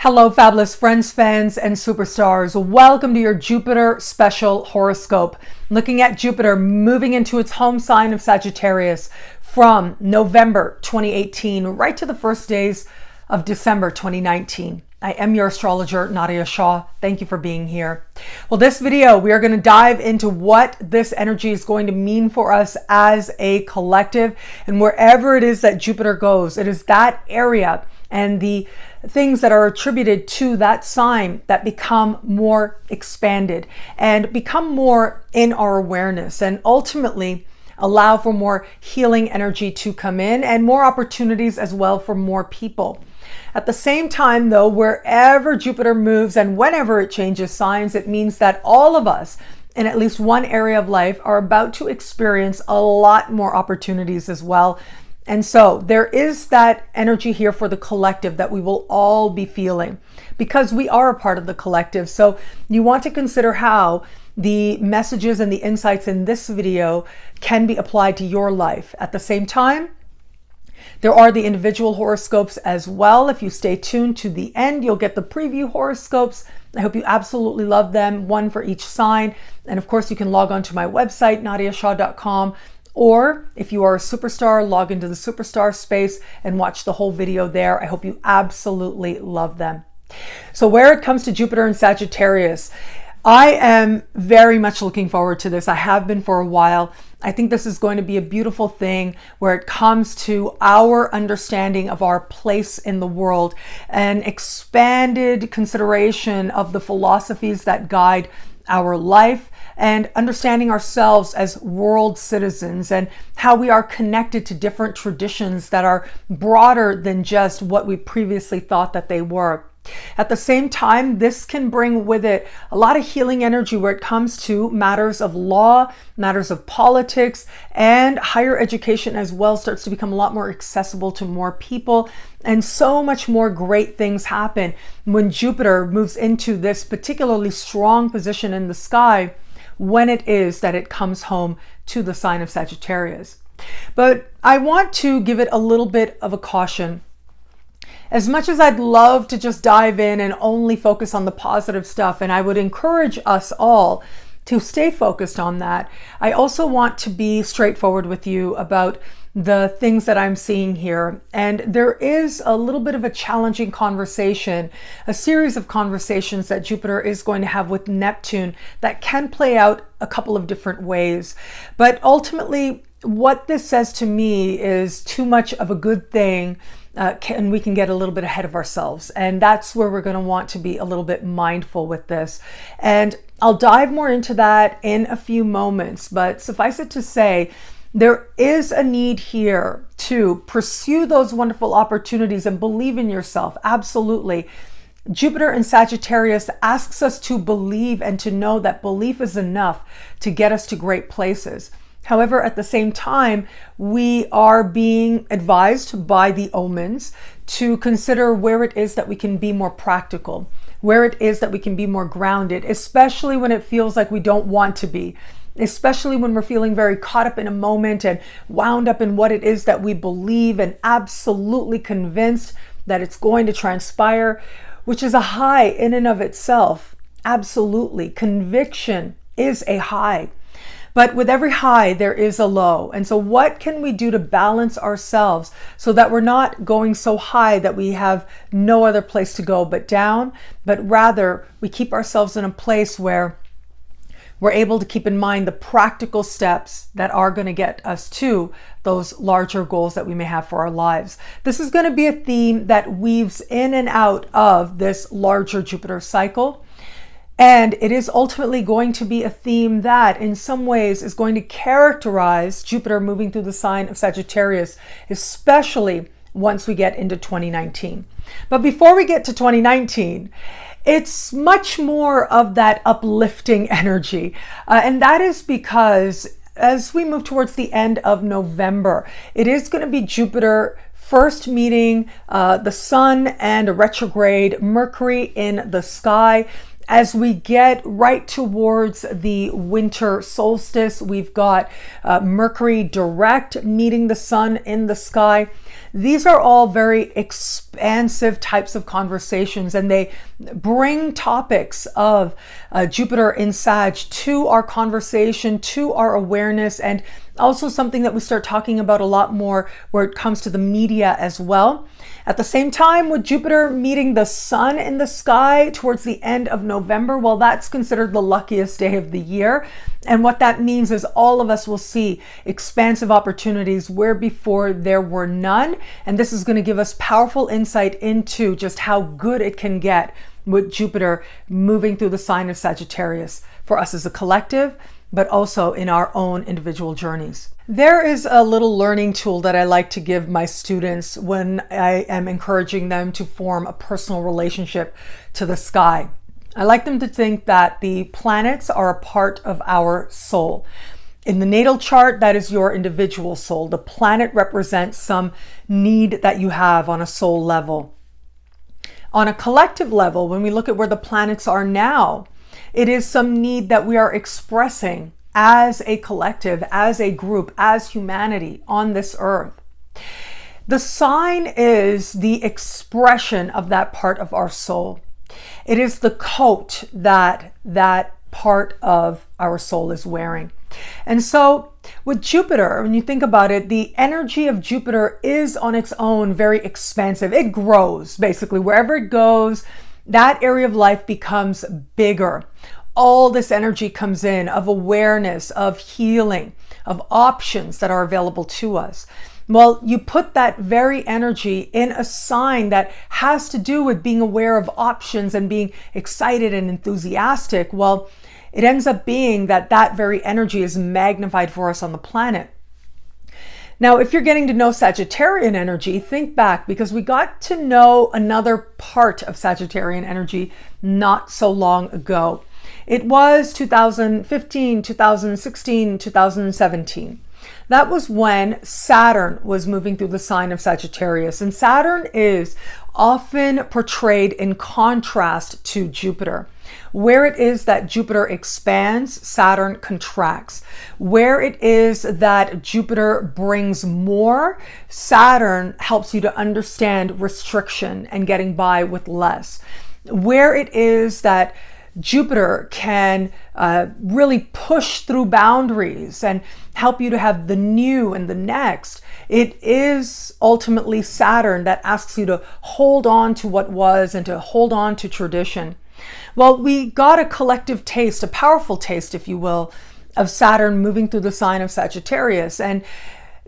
Hello, fabulous friends, fans, and superstars. Welcome to your Jupiter special horoscope. Looking at Jupiter moving into its home sign of Sagittarius from November 2018 right to the first days of December 2019. I am your astrologer, Nadiya Shah. Thank you for being here. Well, this video, we are going to dive into what this energy is going to mean for us as a collective. And wherever it is that Jupiter goes, it is that area and the things that are attributed to that sign that become more expanded and become more in our awareness, and ultimately allow for more healing energy to come in and more opportunities as well for more people. At the same time, though, wherever Jupiter moves and whenever it changes signs, it means that all of us in at least one area of life are about to experience a lot more opportunities as well. And so there is that energy here for the collective that we will all be feeling because we are a part of the collective. So you want to consider how the messages and the insights in this video can be applied to your life. At the same time, there are the individual horoscopes as well. If you stay tuned to the end, you'll get the preview horoscopes. I hope you absolutely love them, one for each sign. And of course, you can log on to my website, nadiyashah.com. Or if you are a superstar, log into the superstar space and watch the whole video there. I hope you absolutely love them. So where it comes to Jupiter and Sagittarius, I am very much looking forward to this. I have been for a while. I think this is going to be a beautiful thing where it comes to our understanding of our place in the world, an expanded consideration of the philosophies that guide our life, and understanding ourselves as world citizens and how we are connected to different traditions that are broader than just what we previously thought that they were. At the same time, this can bring with it a lot of healing energy where it comes to matters of law, matters of politics, and higher education as well starts to become a lot more accessible to more people. And so much more great things happen when Jupiter moves into this particularly strong position in the sky when it is that it comes home to the sign of Sagittarius. But I want to give it a little bit of a caution. As much as I'd love to just dive in and only focus on the positive stuff, and I would encourage us all to stay focused on that, I also want to be straightforward with you about the things that I'm seeing here. And there is a little bit of a challenging conversation, a series of conversations that Jupiter is going to have with Neptune that can play out a couple of different ways. But ultimately, what this says to me is too much of a good thing. We can get a little bit ahead of ourselves. And that's where we're going to want to be a little bit mindful with this. And I'll dive more into that in a few moments. But suffice it to say, there is a need here to pursue those wonderful opportunities and believe in yourself. Absolutely. Jupiter in Sagittarius asks us to believe and to know that belief is enough to get us to great places. However, at the same time, we are being advised by the omens to consider where it is that we can be more practical, where it is that we can be more grounded, especially when it feels like we don't want to be, especially when we're feeling very caught up in a moment and wound up in what it is that we believe and absolutely convinced that it's going to transpire, which is a high in and of itself. Absolutely. Conviction is a high. But with every high, there is a low. And so what can we do to balance ourselves so that we're not going so high that we have no other place to go but down, but rather we keep ourselves in a place where we're able to keep in mind the practical steps that are going to get us to those larger goals that we may have for our lives. This is going to be a theme that weaves in and out of this larger Jupiter cycle. And it is ultimately going to be a theme that in some ways is going to characterize Jupiter moving through the sign of Sagittarius, especially once we get into 2019. But before we get to 2019, it's much more of that uplifting energy. And that is because as we move towards the end of November, it is going to be Jupiter first meeting the Sun and a retrograde Mercury in the sky. As we get right towards the winter solstice, we've got Mercury direct meeting the Sun in the sky. These are all very expansive types of conversations, and they bring topics of Jupiter in Sag to our conversation, to our awareness, and also something that we start talking about a lot more where it comes to the media as well. At the same time, with Jupiter meeting the sun in the sky towards the end of November, well, that's considered the luckiest day of the year. And what that means is all of us will see expansive opportunities where before there were none. And this is going to give us powerful insight into just how good it can get with Jupiter moving through the sign of Sagittarius for us as a collective, but also in our own individual journeys. There is a little learning tool that I like to give my students when I am encouraging them to form a personal relationship to the sky. I like them to think that the planets are a part of our soul. In the natal chart, that is your individual soul. The planet represents some need that you have on a soul level. On a collective level, when we look at where the planets are now, it is some need that we are expressing as a collective, as a group, as humanity on this earth. The sign is the expression of that part of our soul. It is the coat that that part of our soul is wearing. And so with Jupiter, when you think about it, the energy of Jupiter is on its own very expansive. It grows basically. Wherever it goes, that area of life becomes bigger. All this energy comes in of awareness, of healing, of options that are available to us. Well, you put that very energy in a sign that has to do with being aware of options and being excited and enthusiastic. Well, it ends up being that that very energy is magnified for us on the planet. Now, if you're getting to know Sagittarian energy, think back, because we got to know another part of Sagittarian energy not so long ago. It was 2015, 2016, 2017. That was when Saturn was moving through the sign of Sagittarius. And Saturn is often portrayed in contrast to Jupiter. Where it is that Jupiter expands, Saturn contracts. Where it is that Jupiter brings more, Saturn helps you to understand restriction and getting by with less. Where it is that Jupiter can really push through boundaries and help you to have the new and the next, it is ultimately Saturn that asks you to hold on to what was and to hold on to tradition. Well, we got a collective taste, a powerful taste, if you will, of Saturn moving through the sign of Sagittarius. And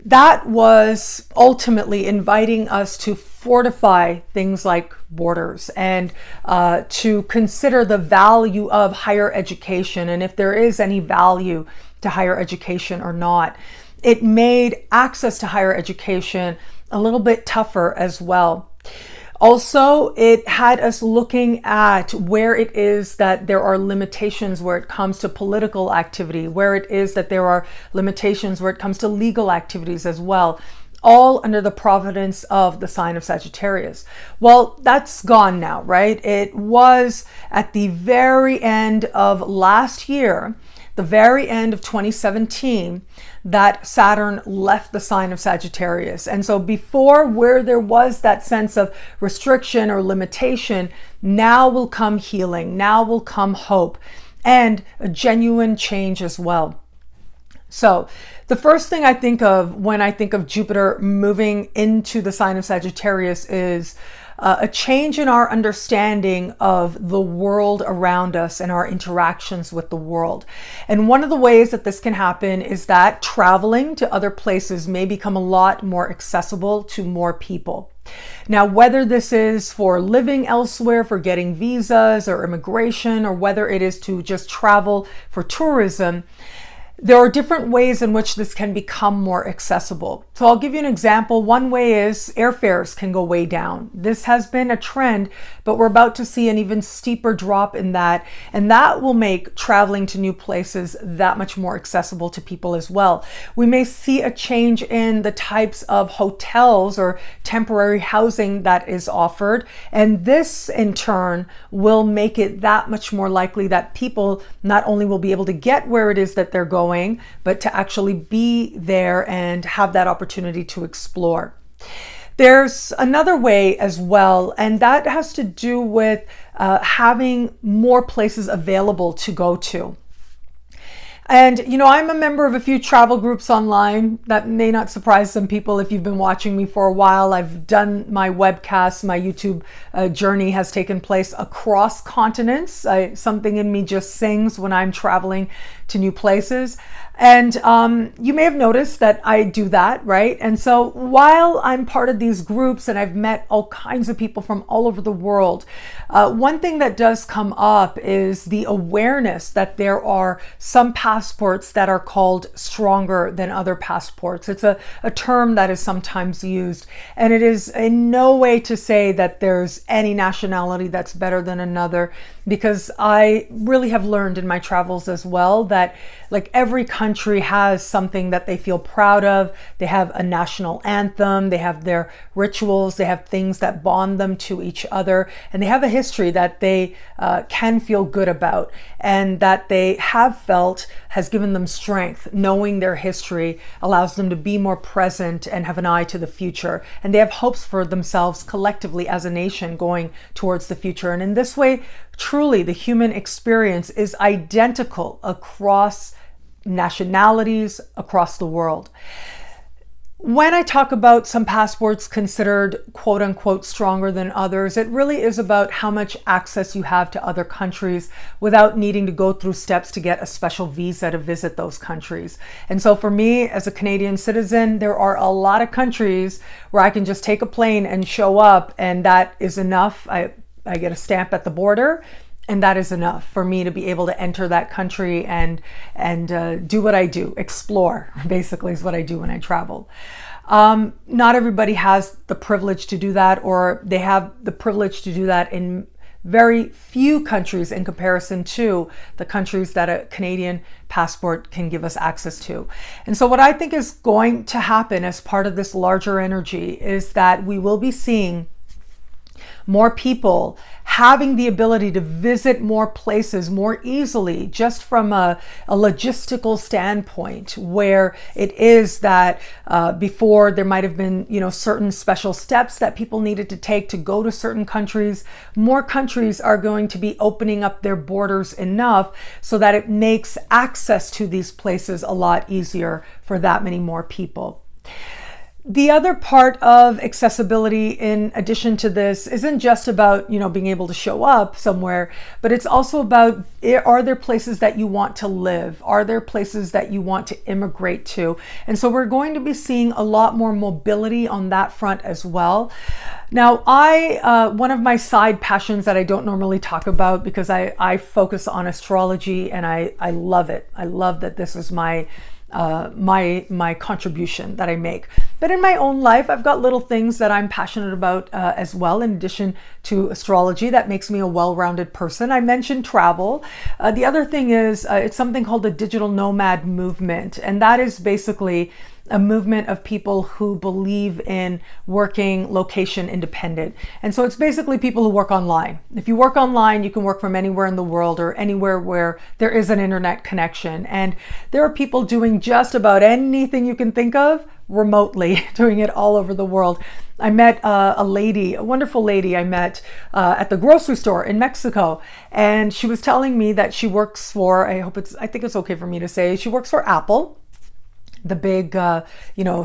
that was ultimately inviting us to fortify things like borders and to consider the value of higher education and if there is any value to higher education or not. It made access to higher education a little bit tougher as well. Also, it had us looking at where it is that there are limitations where it comes to political activity, where it is that there are limitations where it comes to legal activities as well, all under the providence of the sign of Sagittarius. Well, that's gone now, right? It was at the very end of last year, the very end of 2017, that Saturn left the sign of Sagittarius. And so before, where there was that sense of restriction or limitation, now will come healing, now will come hope, and a genuine change as well. So the first thing I think of when I think of Jupiter moving into the sign of Sagittarius is a change in our understanding of the world around us and our interactions with the world. And one of the ways that this can happen is that traveling to other places may become a lot more accessible to more people. Now, whether this is for living elsewhere, for getting visas or immigration, or whether it is to just travel for tourism, there are different ways in which this can become more accessible. So I'll give you an example. One way is airfares can go way down. This has been a trend, but we're about to see an even steeper drop in that. And that will make traveling to new places that much more accessible to people as well. We may see a change in the types of hotels or temporary housing that is offered. And this in turn will make it that much more likely that people not only will be able to get where it is that they're going, but to actually be there and have that opportunity to explore. There's another way as well, and that has to do with having more places available to go to. And, I'm a member of a few travel groups online. That may not surprise some people if you've been watching me for a while. I've done my webcasts, my YouTube journey has taken place across continents. Something in me just sings when I'm traveling to new places. And you may have noticed that I do that, right? And so while I'm part of these groups and I've met all kinds of people from all over the world, one thing that does come up is the awareness that there are some passports that are called stronger than other passports. It's a term that is sometimes used, and it is in no way to say that there's any nationality that's better than another, because I really have learned in my travels as well that like every country has something that they feel proud of. They have a national anthem, they have their rituals, they have things that bond them to each other, and they have a history that they can feel good about and that they have felt has given them strength. Knowing their history allows them to be more present and have an eye to the future, and they have hopes for themselves collectively as a nation going towards the future. And in this way, truly, the human experience is identical across nationalities, across the world. When I talk about some passports considered quote unquote stronger than others, it really is about how much access you have to other countries without needing to go through steps to get a special visa to visit those countries. And so for me as a Canadian citizen, there are a lot of countries where I can just take a plane and show up, and that is enough. I get a stamp at the border, and that is enough for me to be able to enter that country and do what I do. Explore, basically, is what I do when I travel. Not everybody has the privilege to do that, or they have the privilege to do that in very few countries in comparison to the countries that a Canadian passport can give us access to. And so what I think is going to happen as part of this larger energy is that we will be seeing more people having the ability to visit more places more easily, just from a logistical standpoint, where it is that before there might have been, certain special steps that people needed to take to go to certain countries. More countries are going to be opening up their borders enough so that it makes access to these places a lot easier for that many more people. The other part of accessibility, in addition to this, isn't just about, being able to show up somewhere, but it's also about, are there places that you want to live? Are there places that you want to immigrate to? And so we're going to be seeing a lot more mobility on that front as well. Now, one of my side passions that I don't normally talk about, because I focus on astrology, and I love it. I love that this is my contribution that I make. But in my own life, I've got little things that I'm passionate about as well, in addition to astrology. That makes me a well-rounded person. I mentioned travel. The other thing is it's something called the digital nomad movement, and that is basically a movement of people who believe in working location independent. And so it's basically people who work online. If you work online, you can work from anywhere in the world or anywhere where there is an internet connection. And there are people doing just about anything you can think of remotely, doing it all over the world. I met a wonderful lady I met at the grocery store in Mexico, and she was telling me that she works for, I think it's okay for me to say, she works for Apple, the big,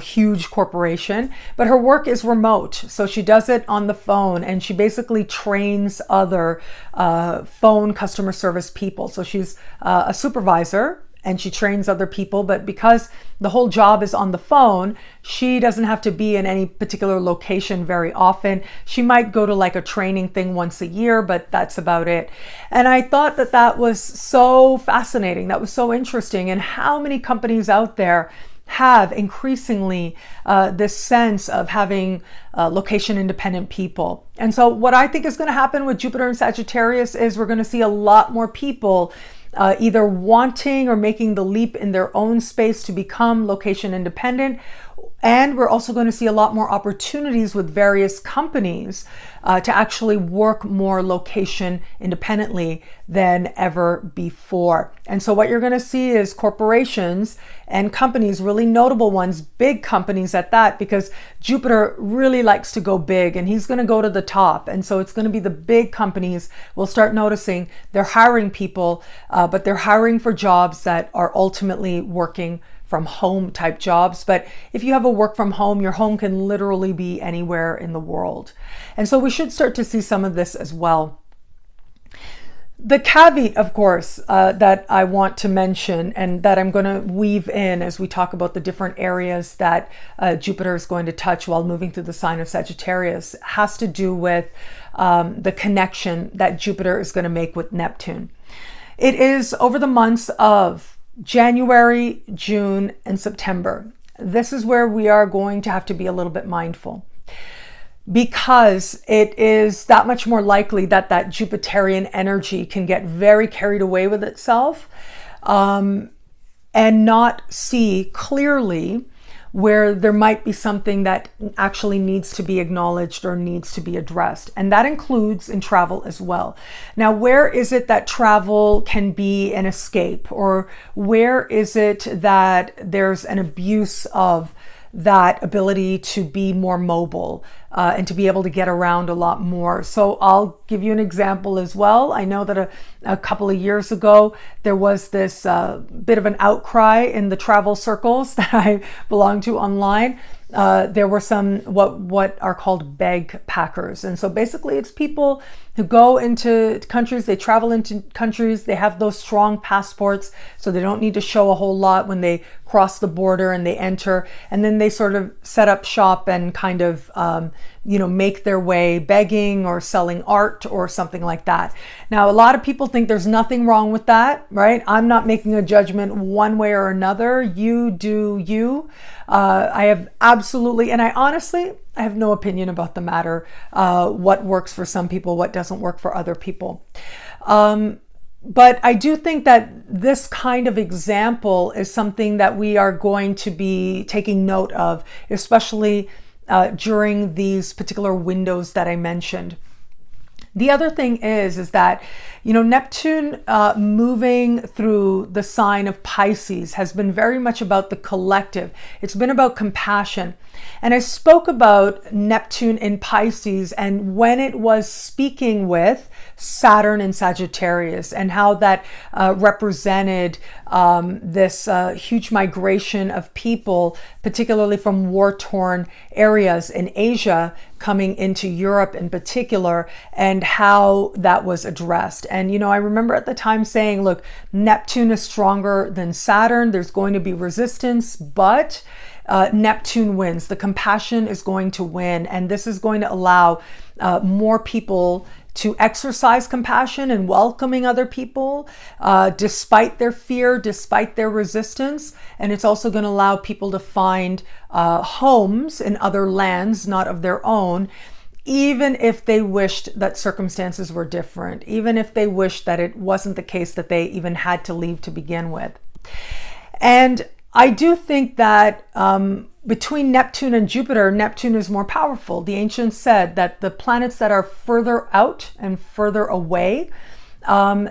huge corporation, but her work is remote. So she does it on the phone, and she basically trains other phone customer service people. So she's a supervisor, and she trains other people, but because the whole job is on the phone, she doesn't have to be in any particular location very often. She might go to like a training thing once a year, but that's about it. And I thought that was so fascinating. That was so interesting. And how many companies out there have increasingly this sense of having location independent people. And so what I think is going to happen with Jupiter and Sagittarius is we're going to see a lot more people either wanting or making the leap in their own space to become location independent, And we're also going to see a lot more opportunities with various companies to actually work more location independently than ever before. And so what you're going to see is corporations and companies, really notable ones, big companies at that, because Jupiter really likes to go big and he's going to go to the top. And so it's going to be the big companies. We'll start noticing they're hiring people, but they're hiring for jobs that are ultimately working from home type jobs. But if you have a work from home, your home can literally be anywhere in the world. And so we should start to see some of this as well. The caveat, of course, that I want to mention and that I'm going to weave in as we talk about the different areas that Jupiter is going to touch while moving through the sign of Sagittarius has to do with the connection that Jupiter is going to make with Neptune. It is over the months of January, June, and September. This is where we are going to have to be a little bit mindful, because it is that much more likely that that Jupiterian energy can get very carried away with itself and not see clearly where there might be something that actually needs to be acknowledged or needs to be addressed. And that includes in travel as well. Now, where is it that travel can be an escape? Or where is it that there's an abuse of that ability to be more mobile and to be able to get around a lot more? So I'll give you an example as well. I know that a couple of years ago, there was this bit of an outcry in the travel circles that I belong to online. There were some what are called bag packers. And so basically it's people who go into countries, they travel into countries, they have those strong passports, so they don't need to show a whole lot when they cross the border and they enter, and then they sort of set up shop and kind of make their way begging or selling art or something like that. Now, a lot of people think there's nothing wrong with that, right? I'm not making a judgment one way or another. You do you. I have absolutely, and I have no opinion about the matter. What works for some people, what doesn't work for other people. But I do think that this kind of example is something that we are going to be taking note of, especially during these particular windows that I mentioned. The other thing is that, Neptune moving through the sign of Pisces has been very much about the collective. It's been about compassion. And I spoke about Neptune in Pisces and when it was speaking with Saturn in Sagittarius and how that represented this huge migration of people, particularly from war-torn areas in Asia, coming into Europe in particular, and how that was addressed. And, I remember at the time saying, look, Neptune is stronger than Saturn. There's going to be resistance, but Neptune wins. The compassion is going to win. And this is going to allow more people to exercise compassion and welcoming other people, despite their fear, despite their resistance. And it's also going to allow people to find homes in other lands, not of their own, even if they wished that circumstances were different, even if they wished that it wasn't the case that they even had to leave to begin with. And I do think that between Neptune and Jupiter, Neptune is more powerful. The ancients said that the planets that are further out and further away,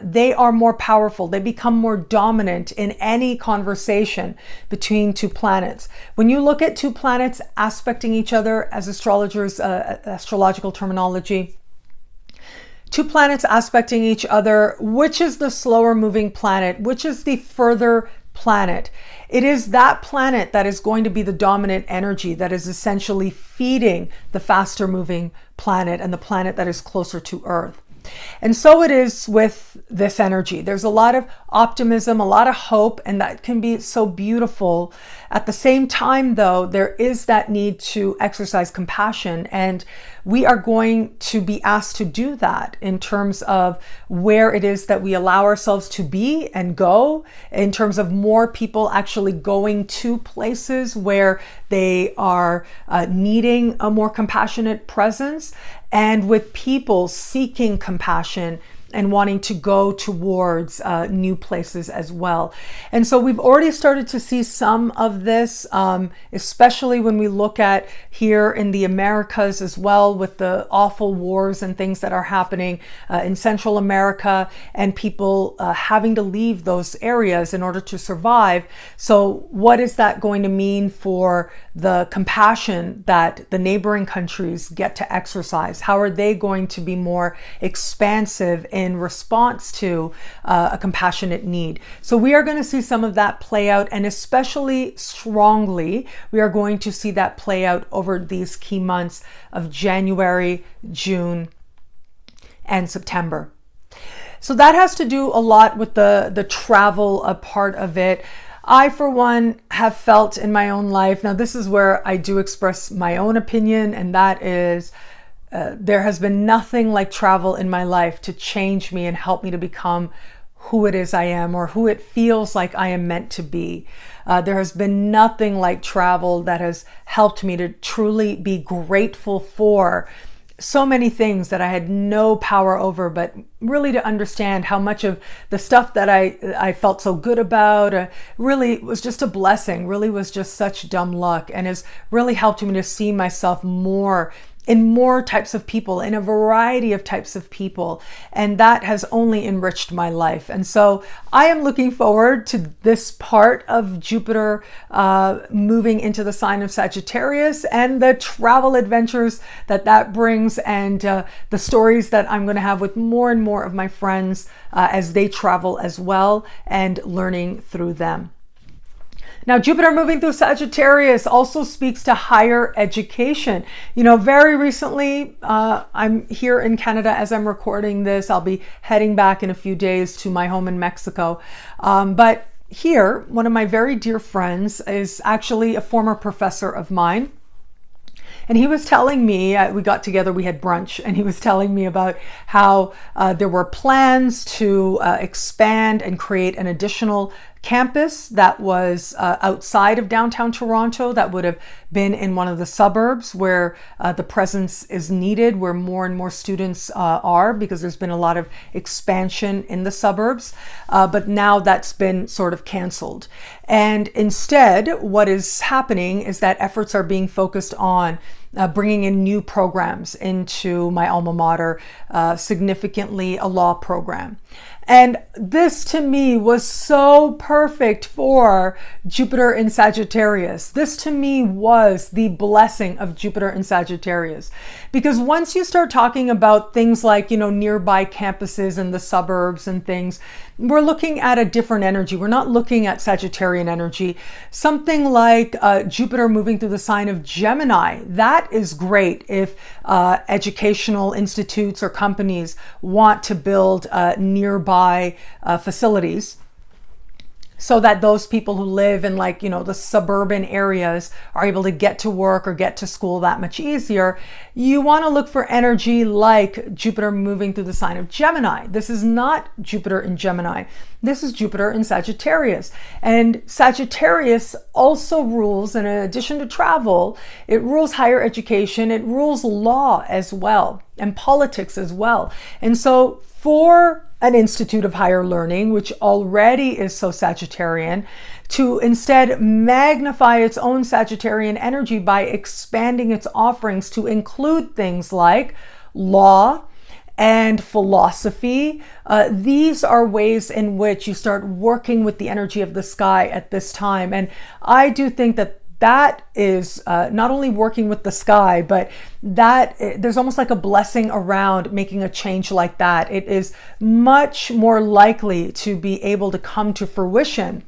they are more powerful. They become more dominant in any conversation between two planets. When you look at two planets aspecting each other, as astrologers, astrological terminology, two planets aspecting each other, which is the slower moving planet, which is the further planet? It is that planet that is going to be the dominant energy that is essentially feeding the faster moving planet and the planet that is closer to Earth. And so it is with this energy. There's a lot of optimism, a lot of hope, and that can be so beautiful. At the same time, though, there is that need to exercise compassion, and we are going to be asked to do that in terms of where it is that we allow ourselves to be and go, in terms of more people actually going to places where they are needing a more compassionate presence, and with people seeking compassion and wanting to go towards new places as well. And so we've already started to see some of this, especially when we look at here in the Americas as well, with the awful wars and things that are happening in Central America, and people having to leave those areas in order to survive. So what is that going to mean for the compassion that the neighboring countries get to exercise? How are they going to be more expansive in response to a compassionate need? So we are going to see some of that play out, and especially strongly, we are going to see that play out over these key months of January, June, and September. So that has to do a lot with the travel part of it. I, for one, have felt in my own life, now this is where I do express my own opinion, and that is there has been nothing like travel in my life to change me and help me to become who it is I am, or who it feels like I am meant to be. There has been nothing like travel that has helped me to truly be grateful for so many things that I had no power over, but really to understand how much of the stuff that I felt so good about really was just a blessing, really was just such dumb luck, and has really helped me to see myself more in more types of people, in a variety of types of people. And that has only enriched my life. And so I am looking forward to this part of Jupiter moving into the sign of Sagittarius, and the travel adventures that brings, and the stories that I'm going to have with more and more of my friends as they travel as well, and learning through them. Now, Jupiter moving through Sagittarius also speaks to higher education. You know, very recently, I'm here in Canada as I'm recording this. I'll be heading back in a few days to my home in Mexico. But here, one of my very dear friends is actually a former professor of mine. And he was telling me, we got together, we had brunch, and he was telling me about how there were plans to expand and create an additional campus that was outside of downtown Toronto, that would have been in one of the suburbs where the presence is needed, where more and more students are, because there's been a lot of expansion in the suburbs. But now that's been sort of canceled. And instead, what is happening is that efforts are being focused on bringing in new programs into my alma mater, significantly a law program. And this to me was so perfect for Jupiter in Sagittarius. This to me was the blessing of Jupiter in Sagittarius. Because once you start talking about things like, you know, nearby campuses in the suburbs and things, we're looking at a different energy. We're not looking at Sagittarian energy. Something like Jupiter moving through the sign of Gemini, that is great if educational institutes or companies want to build nearby facilities, so that those people who live in, like, you know, the suburban areas are able to get to work or get to school that much easier. You want to look for energy like Jupiter moving through the sign of Gemini. This is not Jupiter in Gemini. This is Jupiter in Sagittarius. And Sagittarius also rules, in addition to travel, it rules higher education, it rules law as well, and politics as well. And so for an institute of higher learning, which already is so Sagittarian, to instead magnify its own Sagittarian energy by expanding its offerings to include things like law and philosophy. These are ways in which you start working with the energy of the sky at this time. And I do think that is not only working with the sky, but that there's almost like a blessing around making a change like that. It is much more likely to be able to come to fruition,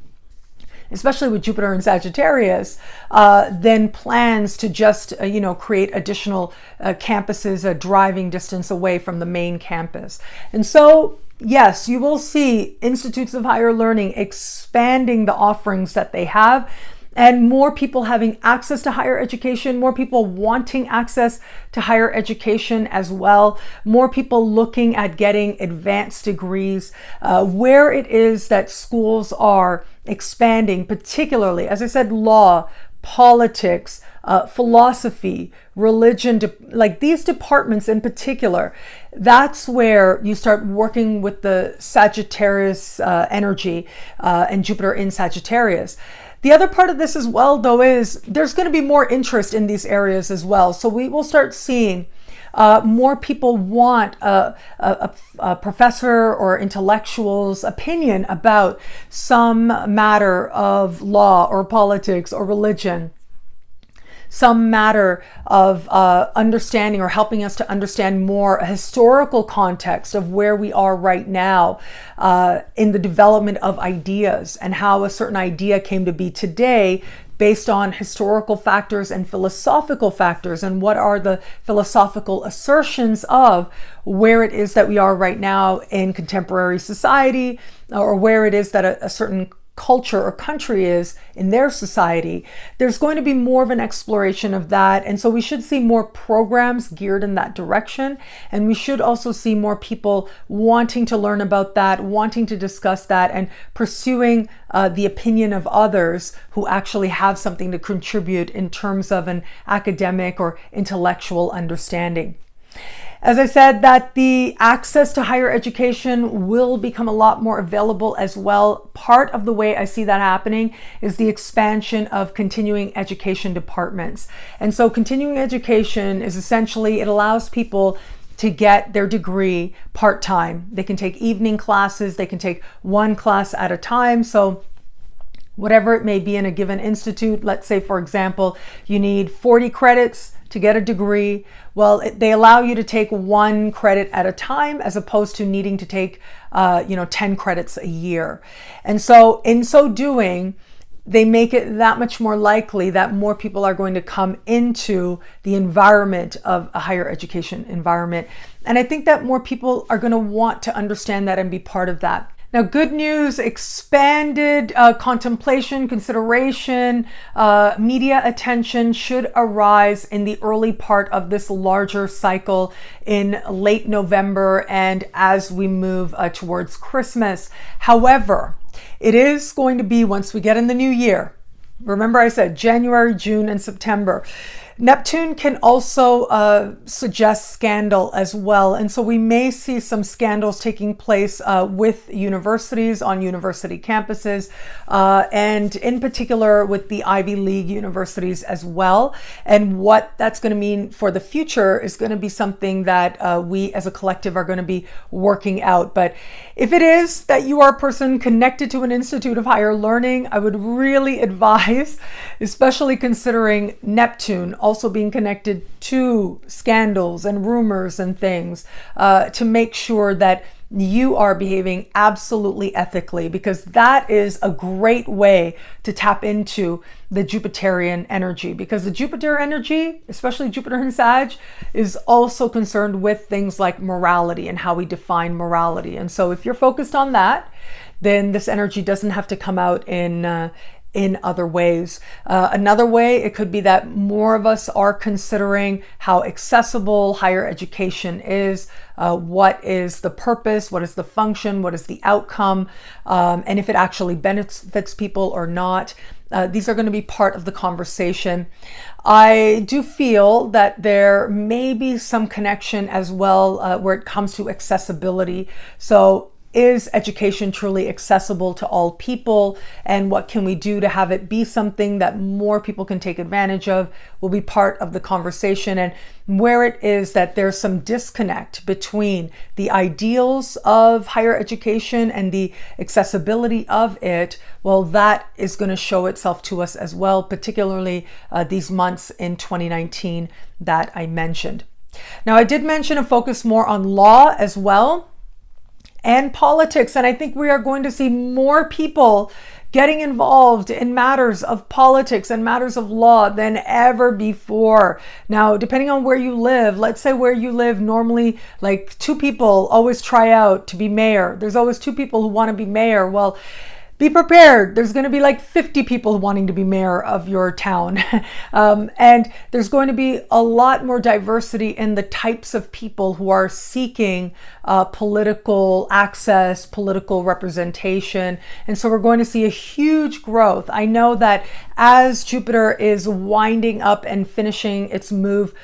especially with Jupiter in Sagittarius, than plans to just, create additional campuses a driving distance away from the main campus. And so, yes, you will see institutes of higher learning expanding the offerings that they have, and more people having access to higher education, more people wanting access to higher education as well, more people looking at getting advanced degrees, where it is that schools are expanding, particularly, as I said, law, politics, philosophy, religion, like these departments in particular, that's where you start working with the Sagittarius energy and Jupiter in Sagittarius. The other part of this as well, though, is there's going to be more interest in these areas as well. So we will start seeing more people want a professor or intellectual's opinion about some matter of law or politics or religion, some matter of understanding or helping us to understand more a historical context of where we are right now in the development of ideas and how a certain idea came to be today based on historical factors and philosophical factors, and what are the philosophical assertions of where it is that we are right now in contemporary society, or where it is that a certain culture or country is in their society. There's going to be more of an exploration of that. And so we should see more programs geared in that direction. And we should also see more people wanting to learn about that, wanting to discuss that, and pursuing the opinion of others who actually have something to contribute in terms of an academic or intellectual understanding. As I said, that the access to higher education will become a lot more available as well. Part of the way I see that happening is the expansion of continuing education departments. And so continuing education is essentially, it allows people to get their degree part-time. They can take evening classes, they can take one class at a time. So whatever it may be in a given institute, let's say, for example, you need 40 credits to get a degree. Well, they allow you to take one credit at a time as opposed to needing to take 10 credits a year. And so in so doing, they make it that much more likely that more people are going to come into the environment of a higher education environment. And I think that more people are going to want to understand that and be part of that. Now, good news, expanded contemplation, consideration, media attention should arise in the early part of this larger cycle in late November and as we move towards Christmas. However, it is going to be once we get in the new year. Remember I said January, June, and September. Neptune can also suggest scandal as well. And so we may see some scandals taking place with universities on university campuses, and in particular with the Ivy League universities as well. And what that's going to mean for the future is going to be something that we as a collective are going to be working out. But if it is that you are a person connected to an institute of higher learning, I would really advise, especially considering Neptune also being connected to scandals and rumors and things, to make sure that you are behaving absolutely ethically, because that is a great way to tap into the Jupiterian energy, because the Jupiter energy, especially Jupiter in Sag, is also concerned with things like morality and how we define morality. And so if you're focused on that, then this energy doesn't have to come out in other ways. Another way, it could be that more of us are considering how accessible higher education is, what is the purpose, what is the function, what is the outcome, and if it actually benefits people or not. These are going to be part of the conversation. I do feel that there may be some connection as well where it comes to accessibility. So is education truly accessible to all people, and what can we do to have it be something that more people can take advantage of will be part of the conversation. And where it is that there's some disconnect between the ideals of higher education and the accessibility of it, well, that is going to show itself to us as well, particularly these months in 2019 that I mentioned. Now, I did mention a focus more on law as well and politics. And I think we are going to see more people getting involved in matters of politics and matters of law than ever before. Now, depending on where you live, let's say where you live, normally like 2 people always try out to be mayor. There's always 2 people who want to be mayor. Well, be prepared. There's going to be like 50 people wanting to be mayor of your town. And there's going to be a lot more diversity in the types of people who are seeking political access, political representation. And so we're going to see a huge growth. I know that as Jupiter is winding up and finishing its move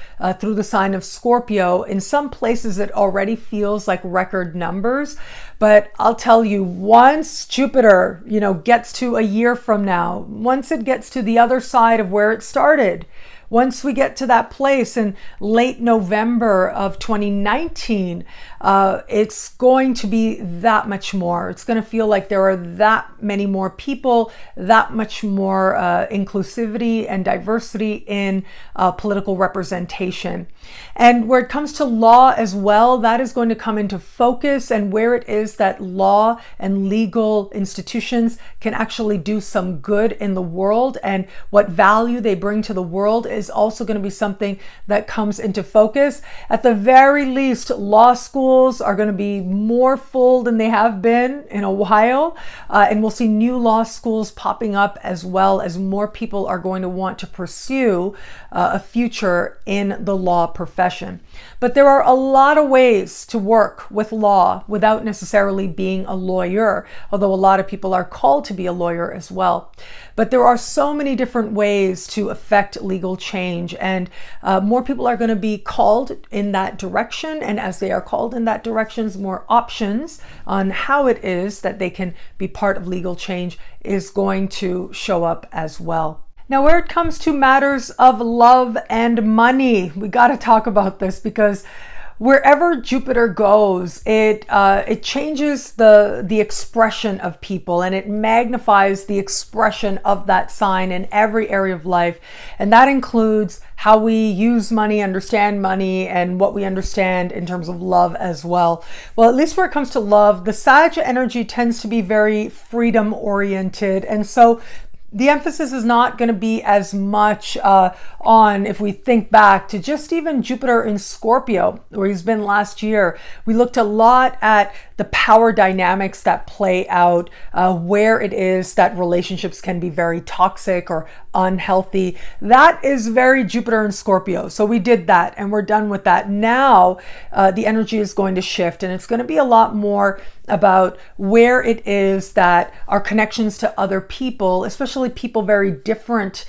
through the sign of Scorpio, in some places it already feels like record numbers. But I'll tell you, once Jupiter, gets to a year from now, once it gets to the other side of where it started, once we get to that place in late November of 2019, it's going to be that much more. It's going to feel like there are that many more people, that much more inclusivity and diversity in political representation. And where it comes to law as well, that is going to come into focus, and where it is that law and legal institutions can actually do some good in the world and what value they bring to the world is also going to be something that comes into focus. At the very least, law schools are going to be more full than they have been in a while. And we'll see new law schools popping up, as well as more people are going to want to pursue a future in the law profession. But there are a lot of ways to work with law without necessarily being a lawyer, although a lot of people are called to be a lawyer as well. But there are so many different ways to affect legal change, and more people are going to be called in that direction. And as they are called in that direction, more options on how it is that they can be part of legal change is going to show up as well. Now, where it comes to matters of love and money, we got to talk about this, because wherever Jupiter goes, it changes the expression of people, and it magnifies the expression of that sign in every area of life. And that includes how we use money, understand money, and what we understand in terms of love as well. Well, at least where it comes to love, the Sag energy tends to be very freedom oriented. And so the emphasis is not going to be as much on, if we think back to just even Jupiter in Scorpio, where he's been last year, we looked a lot at the power dynamics that play out, where it is that relationships can be very toxic or unhealthy. That is very Jupiter in Scorpio. So we did that and we're done with that. Now the energy is going to shift, and it's going to be a lot more about where it is that our connections to other people, especially people very different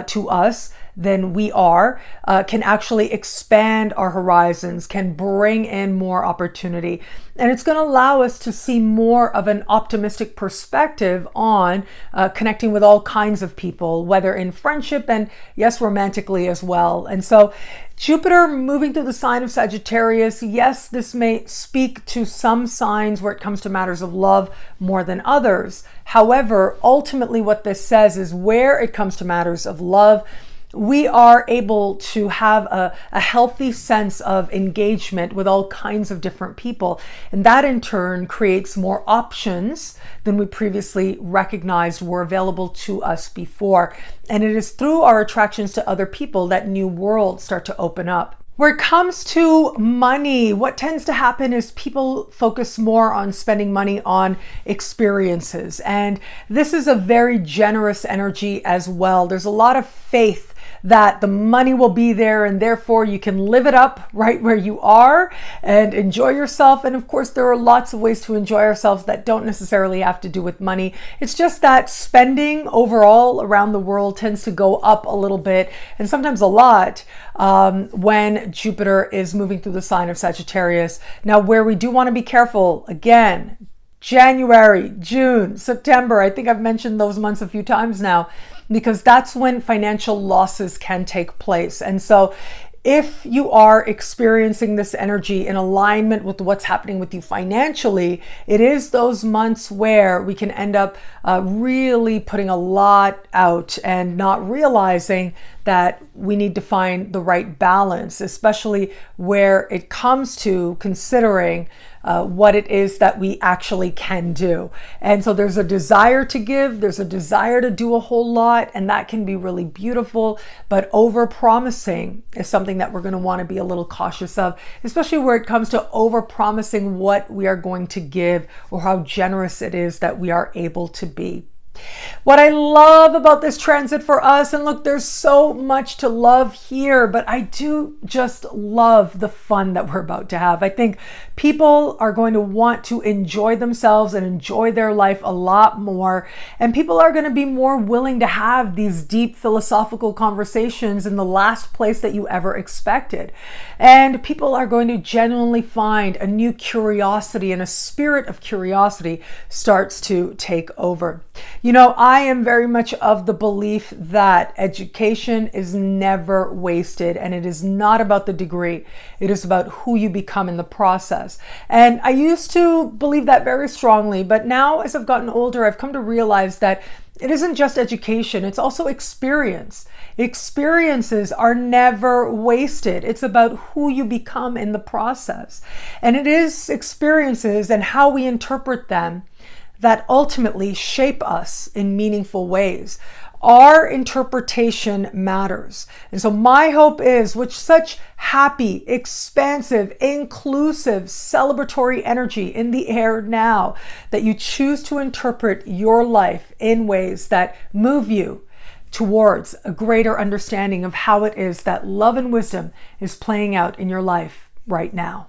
to us than we are, can actually expand our horizons, can bring in more opportunity. And it's going to allow us to see more of an optimistic perspective on connecting with all kinds of people, whether in friendship and yes, romantically as well. And so Jupiter moving through the sign of Sagittarius, yes, this may speak to some signs where it comes to matters of love more than others. However, ultimately what this says is where it comes to matters of love, we are able to have a healthy sense of engagement with all kinds of different people. And that in turn creates more options than we previously recognized were available to us before. And it is through our attractions to other people that new worlds start to open up. Where it comes to money, what tends to happen is people focus more on spending money on experiences. And this is a very generous energy as well. There's a lot of faith that the money will be there, and therefore you can live it up right where you are and enjoy yourself. And of course, there are lots of ways to enjoy ourselves that don't necessarily have to do with money. It's just that spending overall around the world tends to go up a little bit, and sometimes a lot, when Jupiter is moving through the sign of Sagittarius. Now, where we do want to be careful, again, January, June, September, I think I've mentioned those months a few times now, because that's when financial losses can take place. And so if you are experiencing this energy in alignment with what's happening with you financially, it is those months where we can end up really putting a lot out and not realizing that we need to find the right balance, especially where it comes to considering what it is that we actually can do. And so there's a desire to give, there's a desire to do a whole lot, and that can be really beautiful, but over-promising is something that we're going to want to be a little cautious of, especially where it comes to over-promising what we are going to give or how generous it is that we are able to be. What I love about this transit for us, and look, there's so much to love here, but I do just love the fun that we're about to have. I think people are going to want to enjoy themselves and enjoy their life a lot more. And people are going to be more willing to have these deep philosophical conversations in the last place that you ever expected. And people are going to genuinely find a new curiosity, and a spirit of curiosity starts to take over. You know, I am very much of the belief that education is never wasted, and it is not about the degree. It is about who you become in the process. And I used to believe that very strongly, but now as I've gotten older, I've come to realize that it isn't just education, it's also experience. Experiences are never wasted. It's about who you become in the process. And it is experiences and how we interpret them that ultimately shape us in meaningful ways. Our interpretation matters. And so my hope is, with such happy, expansive, inclusive, celebratory energy in the air now, that you choose to interpret your life in ways that move you towards a greater understanding of how it is that love and wisdom is playing out in your life right now.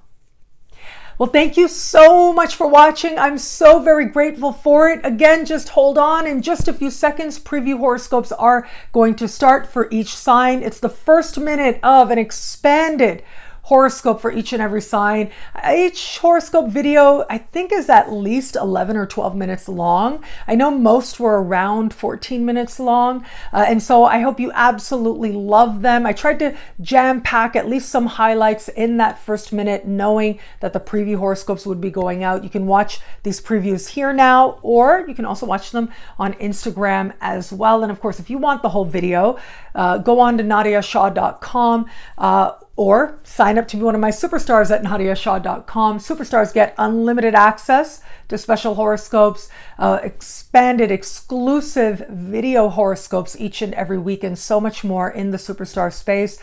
Well, thank you so much for watching. I'm so very grateful for it. Again, just hold on. In just a few seconds, preview horoscopes are going to start for each sign. It's the first minute of an expanded horoscope for each and every sign. Each horoscope video, I think, is at least 11 or 12 minutes long. I know most were around 14 minutes long. And so I hope you absolutely love them. I tried to jam pack at least some highlights in that first minute, knowing that the preview horoscopes would be going out. You can watch these previews here now, or you can also watch them on Instagram as well. And of course, if you want the whole video, go on to nadiyashah.com, or sign up to be one of my superstars at nadiyashah.com. Superstars get unlimited access to special horoscopes, expanded exclusive video horoscopes each and every week, and so much more in the superstar space.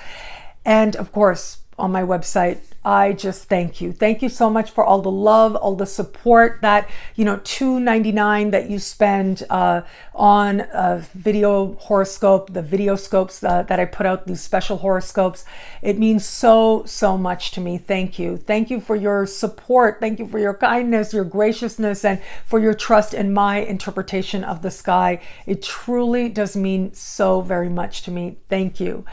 And of course, on my website, I just thank you. Thank you so much for all the love, all the support, that, you know, $2.99 that you spend on a video horoscope, the video scopes that I put out, these special horoscopes. It means so, so much to me. Thank you. Thank you for your support. Thank you for your kindness, your graciousness, and for your trust in my interpretation of the sky. It truly does mean so very much to me. Thank you.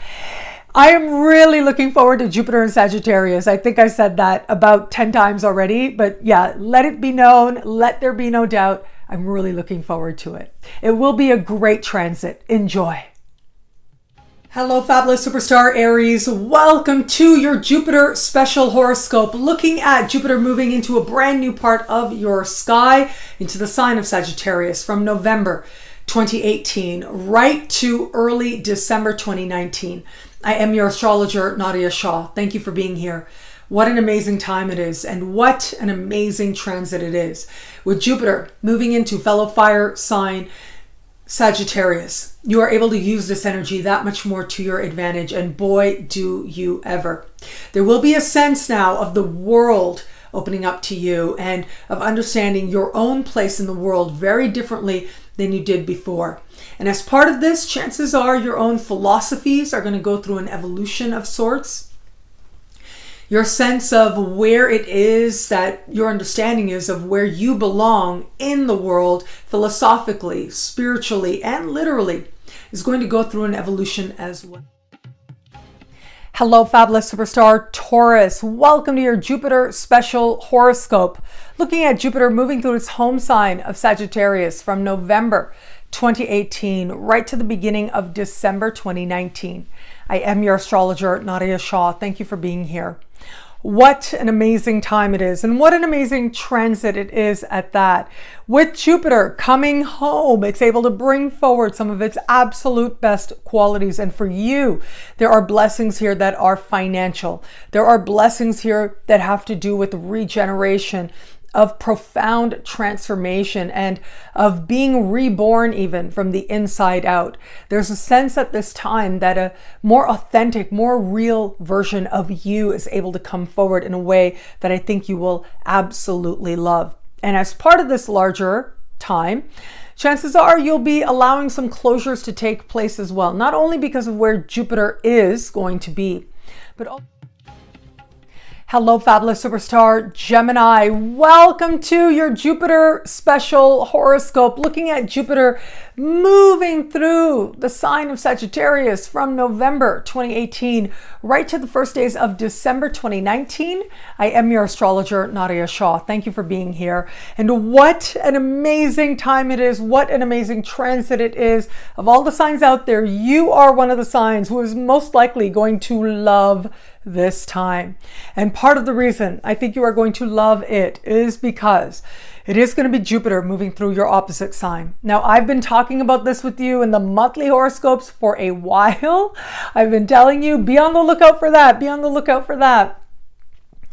I am really looking forward to Jupiter and Sagittarius. I think I said that about 10 times already, but yeah, let it be known, let there be no doubt. I'm really looking forward to it. It will be a great transit. Enjoy. Hello, fabulous superstar Aries. Welcome to your Jupiter special horoscope, looking at Jupiter moving into a brand new part of your sky, into the sign of Sagittarius from November 2018 right to early December 2019. I am your astrologer, Nadiya Shah. Thank you for being here. What an amazing time it is, and what an amazing transit it is. With Jupiter moving into fellow fire sign Sagittarius, you are able to use this energy that much more to your advantage, and boy, do you ever. There will be a sense now of the world opening up to you, and of understanding your own place in the world very differently than you did before. And as part of this, chances are your own philosophies are going to go through an evolution of sorts. Your sense of where it is that your understanding is of where you belong in the world, philosophically, spiritually, and literally, is going to go through an evolution as well. Hello, fabulous superstar Taurus. Welcome to your Jupiter special horoscope, looking at Jupiter moving through its home sign of Sagittarius from November 2018 right to the beginning of December 2019. I am your astrologer, Nadiya Shah. Thank you for being here. What an amazing time it is, and what an amazing transit it is at that. With Jupiter coming home, it's able to bring forward some of its absolute best qualities. And for you, there are blessings here that are financial. There are blessings here that have to do with regeneration, of profound transformation, and of being reborn even from the inside out. There's a sense at this time that a more authentic, more real version of you is able to come forward in a way that I think you will absolutely love. And as part of this larger time, chances are you'll be allowing some closures to take place as well, not only because of where Jupiter is going to be, but also. Hello, fabulous superstar Gemini. Welcome to your Jupiter special horoscope, looking at Jupiter moving through the sign of Sagittarius from November 2018 right to the first days of December 2019. I am your astrologer, Nadiya Shah. Thank you for being here. And what an amazing time it is. What an amazing transit it is. Of all the signs out there, you are one of the signs who is most likely going to love this time. And part of the reason I think you are going to love it is because it is going to be Jupiter moving through your opposite sign. Now, I've been talking about this with you in the monthly horoscopes for a while. I've been telling you, be on the lookout for that. Be on the lookout for that.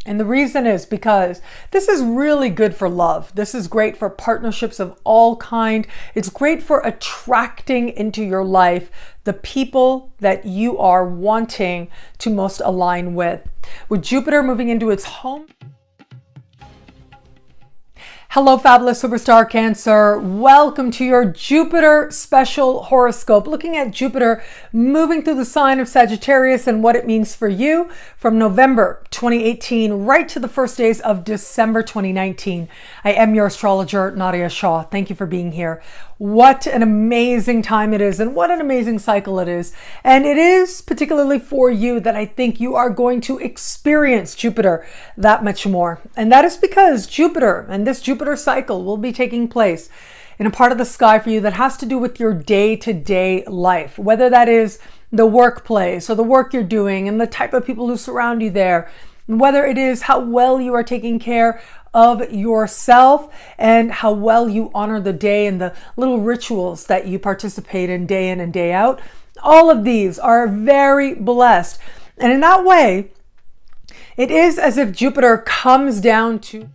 And the reason is because this is really good for love. This is great for partnerships of all kind. It's great for attracting into your life the people that you are wanting to most align with. With Jupiter moving into its home. Hello, fabulous superstar Cancer. Welcome to your Jupiter special horoscope, looking at Jupiter moving through the sign of Sagittarius and what it means for you from November 2018 right to the first days of December 2019. I am your astrologer, Nadiya Shah. Thank you for being here. What an amazing time it is, and what an amazing cycle it is. And it is particularly for you that I think you are going to experience Jupiter that much more. And that is because Jupiter and this Jupiter cycle will be taking place in a part of the sky for you that has to do with your day-to-day life, whether that is the workplace or the work you're doing and the type of people who surround you there, whether it is how well you are taking care of yourself and how well you honor the day and the little rituals that you participate in and day out. All of these are very blessed. And in that way, it is as if Jupiter comes down to.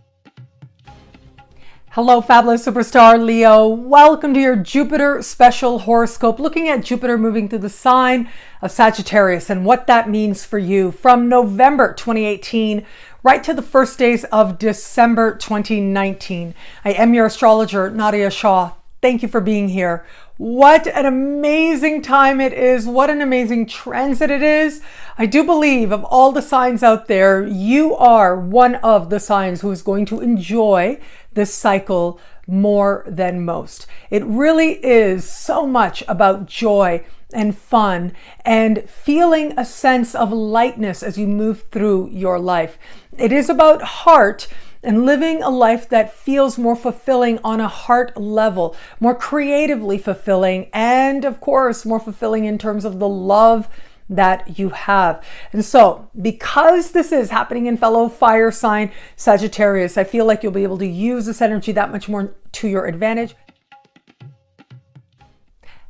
Hello, fabulous superstar Leo. Welcome to your Jupiter special horoscope, looking at Jupiter moving through the sign of Sagittarius and what that means for you from November 2018 right to the first days of December 2019. I am your astrologer, Nadiya Shah. Thank you for being here. What an amazing time it is. What an amazing transit it is. I do believe of all the signs out there, you are one of the signs who is going to enjoy this cycle more than most. It really is so much about joy and fun and feeling a sense of lightness as you move through your life. It is about heart and living a life that feels more fulfilling on a heart level, more creatively fulfilling, and of course, more fulfilling in terms of the love that you have. And so, because this is happening in fellow fire sign Sagittarius, I feel like you'll be able to use this energy that much more to your advantage.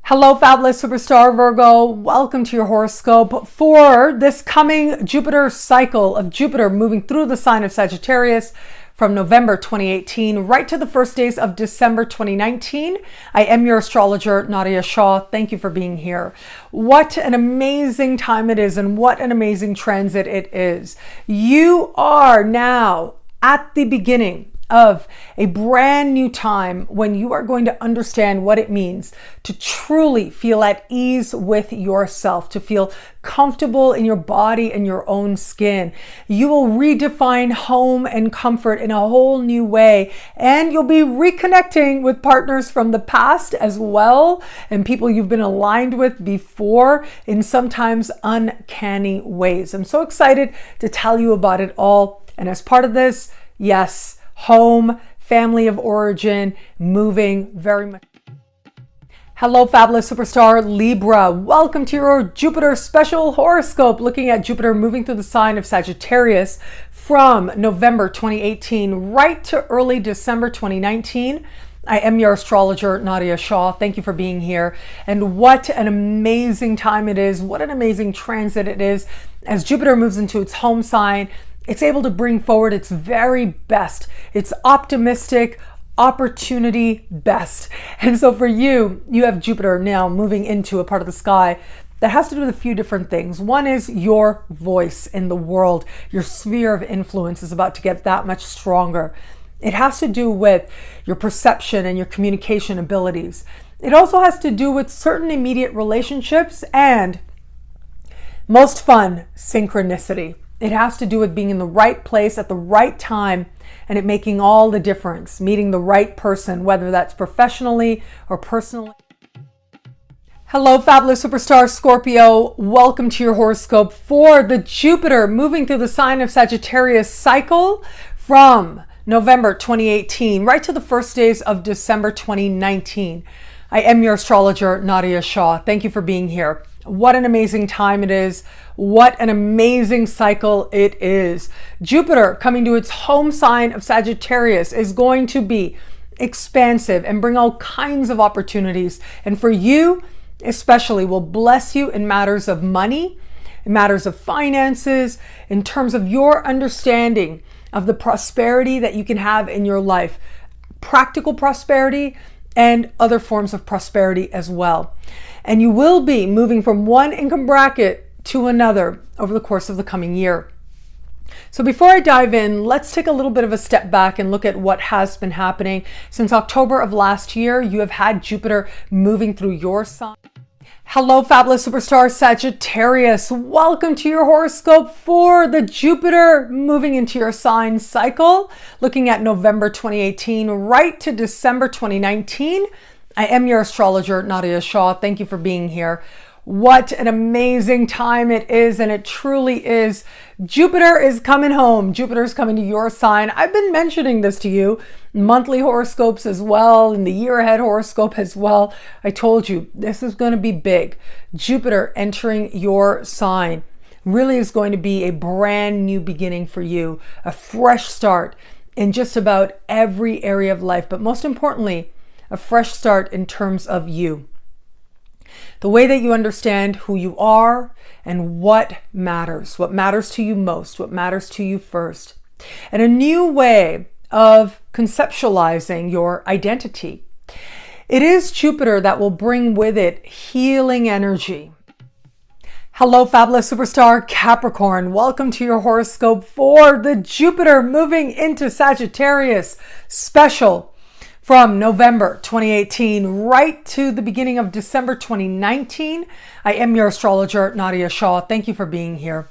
Hello, fabulous superstar Virgo. Welcome to your horoscope for this coming Jupiter cycle of Jupiter moving through the sign of Sagittarius from November 2018 right to the first days of December 2019. I am your astrologer, Nadiya Shah. Thank you for being here. What an amazing time it is, and what an amazing transit it is. You are now at the beginning of a brand new time when you are going to understand what it means to truly feel at ease with yourself, to feel comfortable in your body and your own skin. You will redefine home and comfort in a whole new way, and you'll be reconnecting with partners from the past as well, and people you've been aligned with before in sometimes uncanny ways. I'm so excited to tell you about it all. And as part of this, yes, home, family of origin, moving very much. Hello, fabulous superstar Libra. Welcome to your Jupiter special horoscope, looking at Jupiter moving through the sign of Sagittarius from November 2018 right to early December 2019. I am your astrologer, Nadiya Shah. Thank you for being here. And what an amazing time it is. What an amazing transit it is. As Jupiter moves into its home sign, it's able to bring forward its very best. It's optimistic, opportunity best. And so for you, you have Jupiter now moving into a part of the sky that has to do with a few different things. One is your voice in the world. Your sphere of influence is about to get that much stronger. It has to do with your perception and your communication abilities. It also has to do with certain immediate relationships and, most fun, synchronicity. It has to do with being in the right place at the right time and it making all the difference, meeting the right person, whether that's professionally or personally. Hello, fabulous superstar Scorpio. Welcome to your horoscope for the Jupiter moving through the sign of Sagittarius cycle from November 2018 right to the first days of December 2019. I am your astrologer, Nadiya Shah. Thank you for being here. What an amazing time it is. What an amazing cycle it is. Jupiter coming to its home sign of Sagittarius is going to be expansive and bring all kinds of opportunities. And for you, especially, will bless you in matters of money, in matters of finances, in terms of your understanding of the prosperity that you can have in your life, practical prosperity and other forms of prosperity as well. And you will be moving from one income bracket to another over the course of the coming year. So before I dive in, let's take a little bit of a step back and look at what has been happening. Since October of last year, you have had Jupiter moving through your sign. Hello, fabulous superstar Sagittarius. Welcome to your horoscope for the Jupiter moving into your sign cycle, looking at November 2018 right to December 2019. I am your astrologer, Nadiya Shah. Thank you for being here. What an amazing time it is, and it truly is. Jupiter is coming home. Jupiter is coming to your sign. I've been mentioning this to you, monthly horoscopes as well, and the year ahead horoscope as well. I told you this is going to be big. Jupiter entering your sign really is going to be a brand new beginning for you, a fresh start in just about every area of life, but most importantly, a fresh start in terms of you. The way that you understand who you are and what matters to you most, what matters to you first, and a new way of conceptualizing your identity. It is Jupiter that will bring with it healing energy. Hello, fabulous superstar Capricorn. Welcome to your horoscope for the Jupiter moving into Sagittarius special from November 2018 right to the beginning of December 2019. I am your astrologer, Nadiya Shah. Thank you for being here.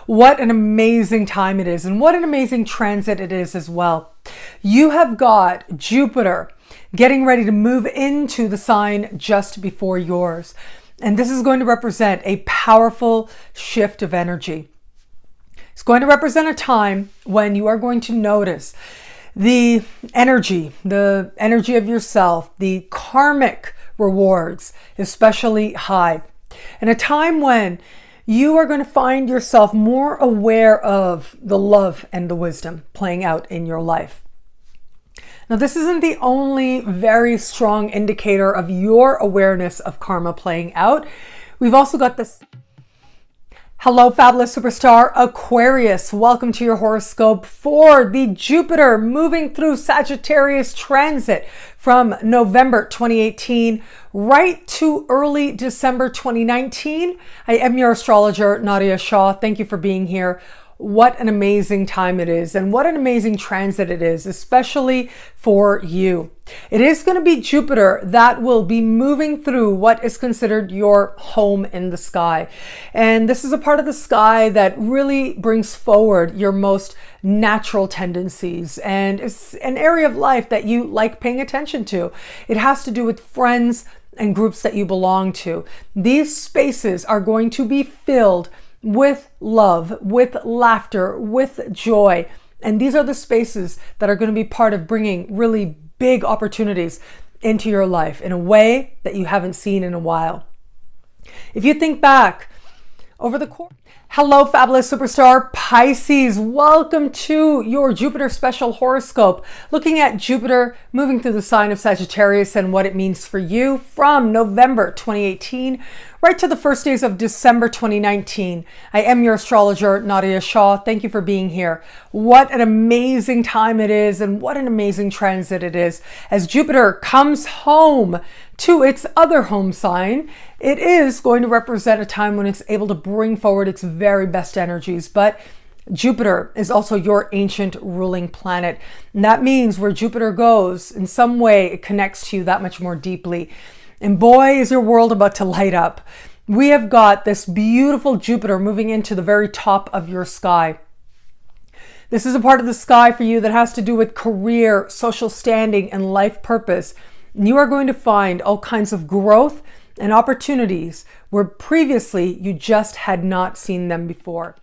What an amazing time it is, and what an amazing transit it is as well. You have got Jupiter getting ready to move into the sign just before yours. And this is going to represent a powerful shift of energy. It's going to represent a time when you are going to notice the energy of yourself, the karmic rewards, especially high. And a time when you are going to find yourself more aware of the love and the wisdom playing out in your life. Now, this isn't the only very strong indicator of your awareness of karma playing out. We've also got this. Hello, fabulous superstar Aquarius. Welcome to your horoscope for the Jupiter moving through Sagittarius transit from November 2018 right to early December 2019. I am your astrologer, Nadiya Shah. Thank you for being here. What an amazing time it is, and what an amazing transit it is, especially for you. It is going to be Jupiter that will be moving through what is considered your home in the sky. And this is a part of the sky that really brings forward your most natural tendencies, and it's an area of life that you like paying attention to. It has to do with friends and groups that you belong to. These spaces are going to be filled with love, with laughter, with joy. And these are the spaces that are going to be part of bringing really big opportunities into your life in a way that you haven't seen in a while. If you think back over the course. Hello, fabulous superstar Pisces. Welcome to your Jupiter special horoscope, looking at Jupiter moving through the sign of Sagittarius and what it means for you from November 2018 right to the first days of December 2019. I am your astrologer, Nadiya Shah. Thank you for being here. What an amazing time it is, and what an amazing transit it is. As Jupiter comes home to its other home sign, it is going to represent a time when it's able to bring forward its very best energies. But Jupiter is also your ancient ruling planet. And that means where Jupiter goes, in some way, it connects to you that much more deeply. And boy, is your world about to light up. We have got this beautiful Jupiter moving into the very top of your sky. This is a part of the sky for you that has to do with career, social standing, and life purpose. And you are going to find all kinds of growth and opportunities where previously you just had not seen them before.